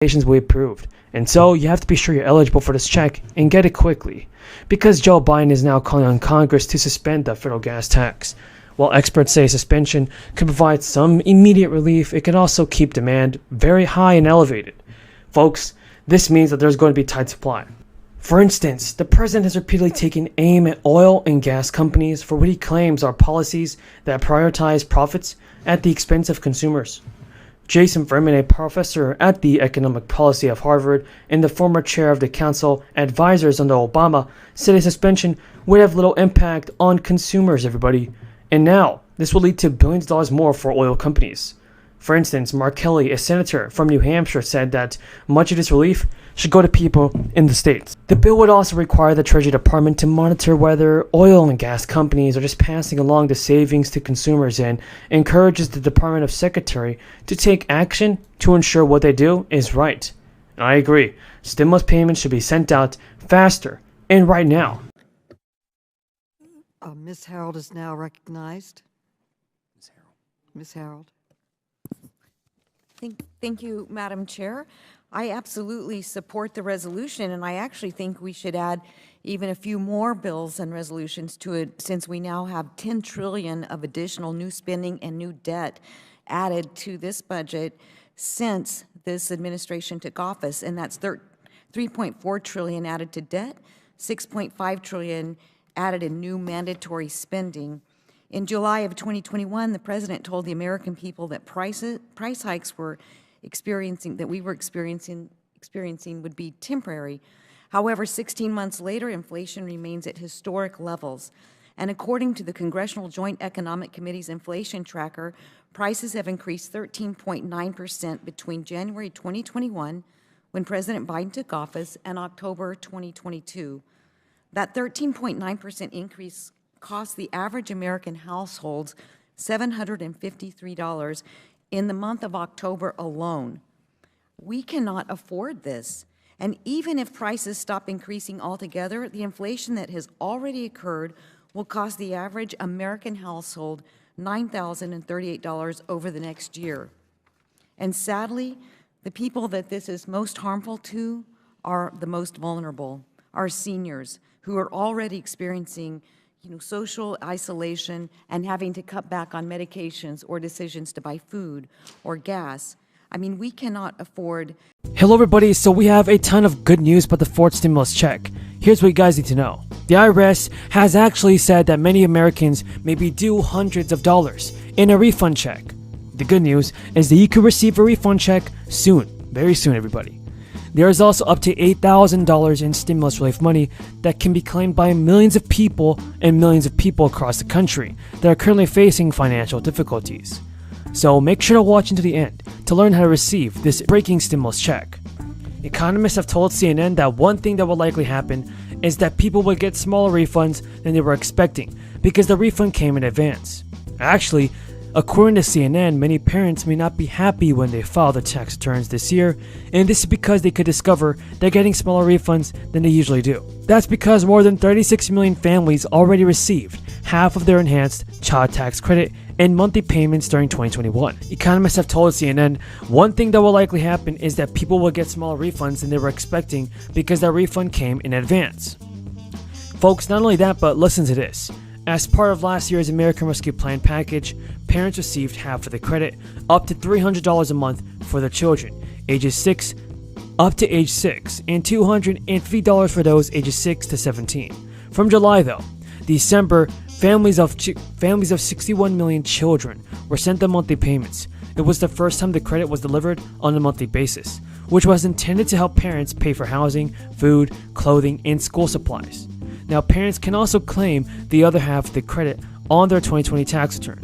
applications will be approved, and so you have to be sure you're eligible for this check and get it quickly, because Joe Biden is now calling on Congress to suspend the federal gas tax. While experts say suspension could provide some immediate relief, it can also keep demand very high and elevated. Folks, this means that there's going to be tight supply. For instance, the president has repeatedly taken aim at oil and gas companies for what he claims are policies that prioritize profits at the expense of consumers. Jason Furman, a professor at the Economic Policy of Harvard and the former chair of the Council Advisors under Obama, said a suspension would have little impact on consumers, everybody. And now, this will lead to billions of dollars more for oil companies. For instance, Mark Kelly, a senator from New Hampshire, said that much of this relief should go to people in the states. The bill would also require the Treasury Department to monitor whether oil and gas companies are just passing along the savings to consumers and encourages the Department of Secretary to take action to ensure what they do is right. And I agree. Stimulus payments should be sent out faster and right now. Ms. Harold is now recognized. Ms. Harold. Thank you, Madam Chair. I absolutely support the resolution, and I actually think we should add even a few more bills and resolutions to it, since we now have $10 trillion of additional new spending and new debt added to this budget since this administration took office, and that's $3.4 trillion added to debt, $6.5 trillion added in new mandatory spending. In July of 2021, the president told the American people that price hikes we were experiencing would be temporary. However, 16 months later, inflation remains at historic levels. And according to the Congressional Joint Economic Committee's inflation tracker, prices have increased 13.9% between January 2021, when President Biden took office, and October 2022. That 13.9% increase cost the average American household $753 in the month of October alone. We cannot afford this. And even if prices stop increasing altogether, the inflation that has already occurred will cost the average American household $9,038 over the next year. And sadly, the people that this is most harmful to are the most vulnerable, our seniors, who are already experiencing social isolation and having to cut back on medications or decisions to buy food or gas. I mean, we cannot afford. Hello everybody, so we have a ton of good news about the fourth stimulus check. Here's what you guys need to know. The IRS has actually said that many Americans may be due hundreds of dollars in a refund check. The good news is that you can receive a refund check soon, very soon everybody. There is also up to $8,000 in stimulus relief money that can be claimed by millions of people across the country that are currently facing financial difficulties. So make sure to watch until the end to learn how to receive this breaking stimulus check. Economists have told CNN that one thing that will likely happen is that people will get smaller refunds than they were expecting because the refund came in advance. Actually, according to CNN, many parents may not be happy when they file their tax returns this year, and this is because they could discover they're getting smaller refunds than they usually do. That's because more than 36 million families already received half of their enhanced child tax credit and monthly payments during 2021. Economists have told CNN one thing that will likely happen is that people will get smaller refunds than they were expecting because that refund came in advance. Folks, not only that, but listen to this. As part of last year's American Rescue Plan package, parents received half of the credit, up to $300 a month for their children, ages 6 up to age 6, and $250 for those ages 6 to 17. From July though, December, families of 61 million children were sent the monthly payments. It was the first time the credit was delivered on a monthly basis, which was intended to help parents pay for housing, food, clothing, and school supplies. Now, parents can also claim the other half of the credit on their 2020 tax return.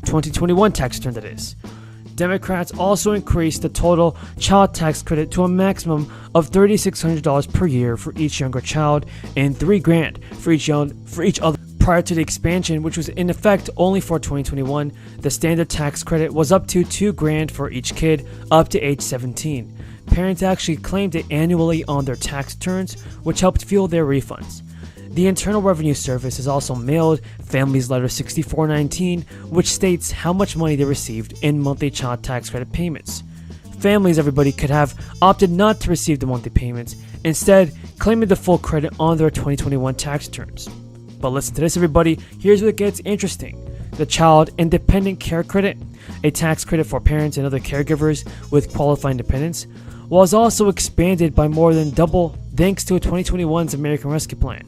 2021 tax return, that is. Democrats also increased the total child tax credit to a maximum of $3,600 per year for each younger child and $3,000 for each other. Prior to the expansion, which was in effect only for 2021, the standard tax credit was up to $2,000 for each kid up to age 17. Parents actually claimed it annually on their tax returns, which helped fuel their refunds. The Internal Revenue Service has also mailed Families Letter 6419, which states how much money they received in monthly child tax credit payments. families, everybody, could have opted not to receive the monthly payments, instead claiming the full credit on their 2021 tax returns. But listen to this, everybody. Here's where it gets interesting. The Child Independent Care Credit, a tax credit for parents and other caregivers with qualifying dependents, was also expanded by more than double thanks to 2021's American Rescue Plan.